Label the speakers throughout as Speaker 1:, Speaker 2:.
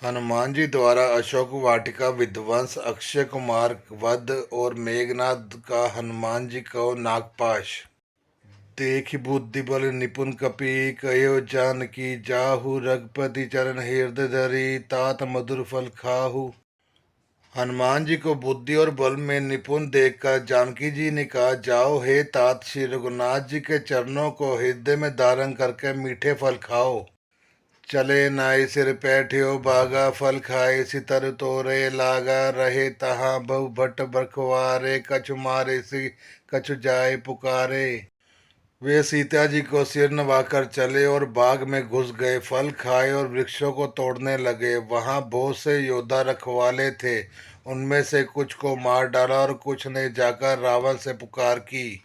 Speaker 1: हनुमान जी द्वारा अशोक वाटिका विध्वंस, अक्षय कुमार वध और मेघनाद का हनुमान जी को नागपाश। देखि बुद्धि बल निपुण कपि, कयो जानकी जाहु, रघुपति चरण हृदय धरि, तात मधुर फल खाहु। हनुमान जी को बुद्धि और बल में निपुण देखकर जानकी जी ने कहा, जाओ हे तात, श्री रघुनाथ जी के चरणों को हृदय में धारण करके मीठे फल खाओ। चले नाई सिर पैठ्यो बागा, फल खाए सितर तोरे लागा, रहे तहाँ बहु भट्ट बरखवारे, कछु मारे सी कछु जाए पुकारे। वे सीता जी को सिर नवाकर चले और बाग में घुस गए, फल खाए और वृक्षों को तोड़ने लगे। वहां बहुत से योद्धा रखवाले थे, उनमें से कुछ को मार डाला और कुछ ने जाकर रावण से पुकार की।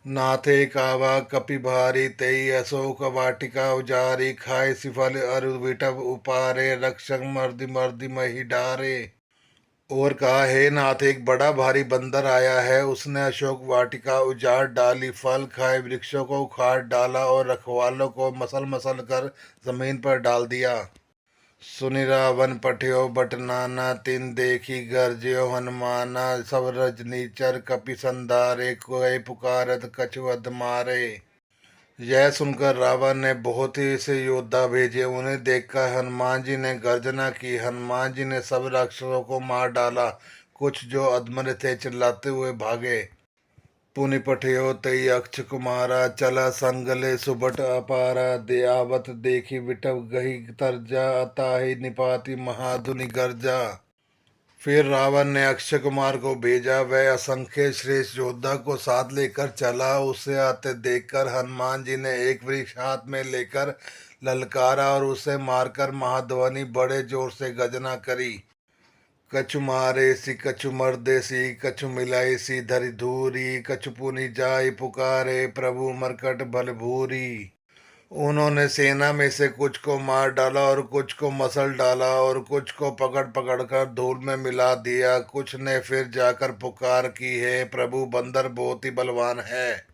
Speaker 1: नाथे कावा कपि भारी, तेई अशोक वाटिका उजारी, खाए सिफल अरु विटप उपारे, रक्षक मर्दि मर्दि मही डारे। और कहा, हे नाथ, एक बड़ा भारी बंदर आया है, उसने अशोक वाटिका उजाड़ डाली, फल खाए वृक्षों को उखाड़ डाला और रखवालों को मसल मसल कर जमीन पर डाल दिया। सुनि रावण पठियो बट नाना, तिन देखी गरजयो हनुमाना, सब रजनीचर कपि संधारे, कोई पुकारत कछु अध मारे। यह सुनकर रावण ने बहुत ही से योद्धा भेजे, उन्हें देखकर हनुमान जी ने गर्जना की। हनुमान जी ने सब राक्षसों को मार डाला, कुछ जो अधमरे थे चिल्लाते हुए भागे। पुनि पठयो तई अक्ष कुमारा, चला संगले सुबट अपारा, दयावत देखी विटप गही तरजा, अताहि निपाति महाधुनि गर्जा। फिर रावण ने अक्षय कुमार को भेजा, वह असंख्य श्रेष्ठ योद्धा को साथ लेकर चला। उसे आते देखकर हनुमान जी ने एक वृक्ष हाथ में लेकर ललकारा और उसे मारकर महाध्वनि बड़े जोर से गर्जना करी। कछु मारे सी कछु मर्दे सी, कछु मिलाई सी धरि धूरी, कछु पुनि जाय पुकारे, प्रभु मरकट भल भूरी। उन्होंने सेना में से कुछ को मार डाला और कुछ को मसल डाला और कुछ को पकड़ पकड़ कर धूल में मिला दिया। कुछ ने फिर जाकर पुकार की, है प्रभु, बंदर बहुत ही बलवान है।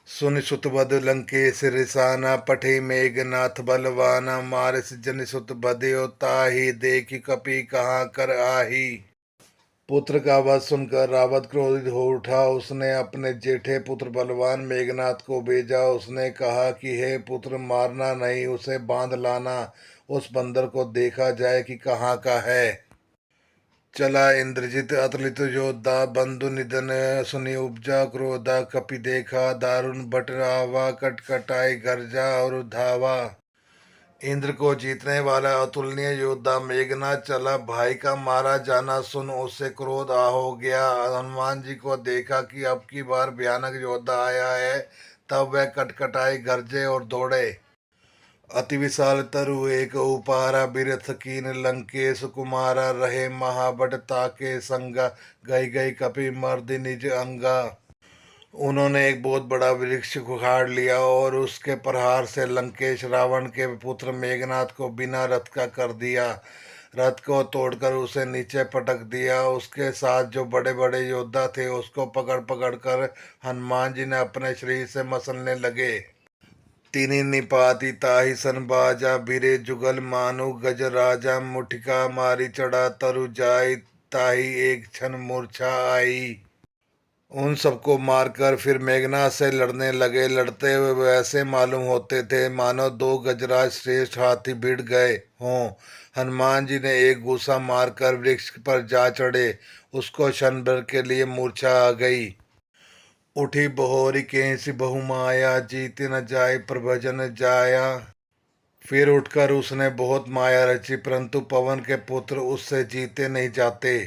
Speaker 1: सुनि सुत बध लंकेश रिसाना, पठे मेघनाथ बलवाना, मारिस जनि सुत बध्यो ताहि, देखि कपि कहाँ कर आही। पुत्र का वध सुनकर रावत क्रोधित हो उठा। उसने अपने जेठे पुत्र बलवान मेघनाथ को भेजा। उसने कहा कि हे पुत्र, मारना नहीं, उसे बांध लाना। उस बंदर को देखा जाए कि कहाँ का है। चला इंद्रजित अतुलित योद्धा, बंधु निधन सुनि उपजा क्रोधा, कपि देखा दारुण बट रावा, कटकटाई गर्जा और धावा। इंद्र को जीतने वाला अतुलनीय योद्धा मेघनाथ चला। भाई का मारा जाना सुन उसे क्रोध आ हो गया। हनुमान जी को देखा कि अब की बार भयानक योद्धा आया है, तब वह कटकटाई गरजे और दौड़े। अति विशाल तरु एक उपारा, बिरथ कीन लंकेश कुमारा, रहे महाबट ताके संगा, गई गई कपि मर्दि निज अंगा। उन्होंने एक बहुत बड़ा वृक्ष उखाड़ लिया और उसके प्रहार से लंकेश रावण के पुत्र मेघनाथ को बिना रथ का कर दिया। रथ को तोड़कर उसे नीचे पटक दिया। उसके साथ जो बड़े बड़े योद्धा थे उसको पकड़ पकड़ कर हनुमान जी ने अपने शरीर से मसलने लगे। तिनि निपाति ताहि सन बाजा, बिरे जुगल मानु गज राजा, मुठिका मारी चढ़ा तरु जाई, ताहि एक क्षण मूर्छा आई। उन सबको मारकर फिर मेघनाथ से लड़ने लगे। लड़ते हुए वैसे मालूम होते थे मानो दो गजराज श्रेष्ठ हाथी भिड़ गए हों। हनुमान जी ने एक घूसा मारकर वृक्ष पर जा चढ़े। उसको क्षण भर के लिए मूर्छा आ गई। उठी बहोरी केसी बहुमाया, जीत न जाए प्रभजन जाया। फिर उठकर उसने बहुत माया रची, परंतु पवन के पुत्र उससे जीते नहीं जाते।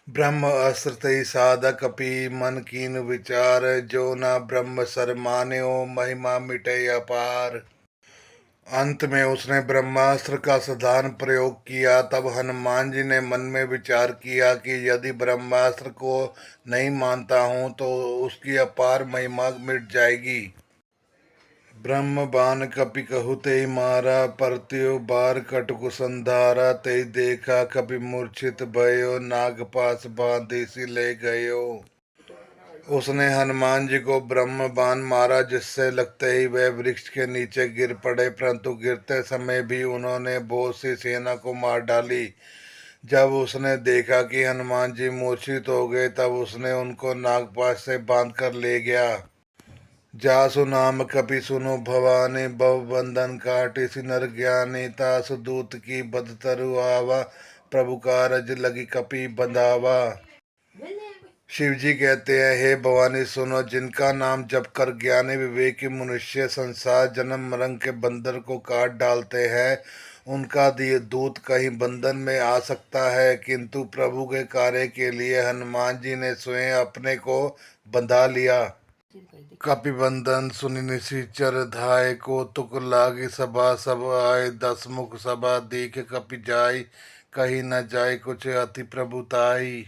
Speaker 1: ब्रह्म अस्त्र तई साधक कपि, मन कीन विचार, जो ना ब्रह्म सर मान्यो, महिमा मिटे अपार। अंत में उसने ब्रह्मास्त्र का साधारण प्रयोग किया। तब हनुमान जी ने मन में विचार किया कि यदि ब्रह्मास्त्र को नहीं मानता हूँ तो उसकी अपार महिमा मिट जाएगी। ब्रह्म बान कपि कहु तेहि मारा, परत्यो बार कटकु संधारा, तेहि देखा कपि मूर्छित भयो, नागपाश बांधिसि ले गयो। उसने हनुमान जी को ब्रह्म बाण मारा, जिससे लगते ही वह वृक्ष के नीचे गिर पड़े, परंतु गिरते समय भी उन्होंने बहुत सी सेना को मार डाली। जब उसने देखा कि हनुमान जी मूर्छित हो गए, तब उसने उनको नागपाश से बांध कर ले गया। जासु नाम कपि सुनो भवानी, भव बंधन काटी सिनर ज्ञानी, तासु दूत की बदतरु आवा, प्रभु कारज लगी कपि बंधावा। शिव जी कहते हैं, हे भवानी सुनो, जिनका नाम जप कर ज्ञानी विवेकी मनुष्य संसार जन्म मरण के बंधन को काट डालते हैं, उनका दिए दूत कहीं बंधन में आ सकता है, किंतु प्रभु के कार्य के लिए हनुमान जी ने स्वयं अपने को बंधा लिया। कपिबंधन सुनि निशिचर धाय, को तुक लागी सभा सब आए, दस मुख सभा दीख कपि जाय, कहीं न जाय कुछ अति प्रभुताई।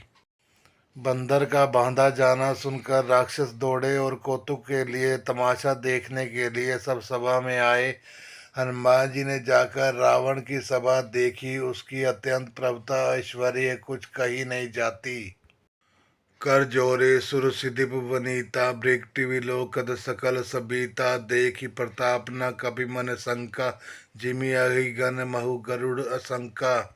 Speaker 1: बंदर का बांधा जाना सुनकर राक्षस दौड़े और कौतुक के लिए तमाशा देखने के लिए सब सभा में आए। हनुमान जी ने जाकर रावण की सभा देखी, उसकी अत्यंत प्रभुता ऐश्वर्य कुछ कही नहीं जाती। कर जोरे सुर सिद्धि वनीता, भृगटि विलोकत सकल सबीता, देखी प्रताप न कपि मन शंका, जिमि अहिगन महु गरुड़ असंका।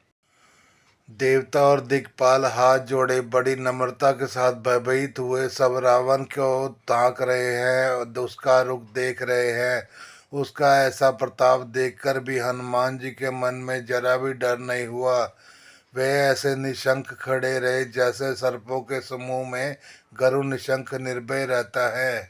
Speaker 1: देवता और दिक्पाल हाथ जोड़े बड़ी नम्रता के साथ भयभीत हुए, सब रावण को ताक रहे हैं और उसका रुख देख रहे हैं। उसका ऐसा प्रताप देखकर भी हनुमान जी के मन में जरा भी डर नहीं हुआ। वे ऐसे निशंक खड़े रहे, जैसे सर्पों के समूह में गरुड़ निशंक निर्भय रहता है।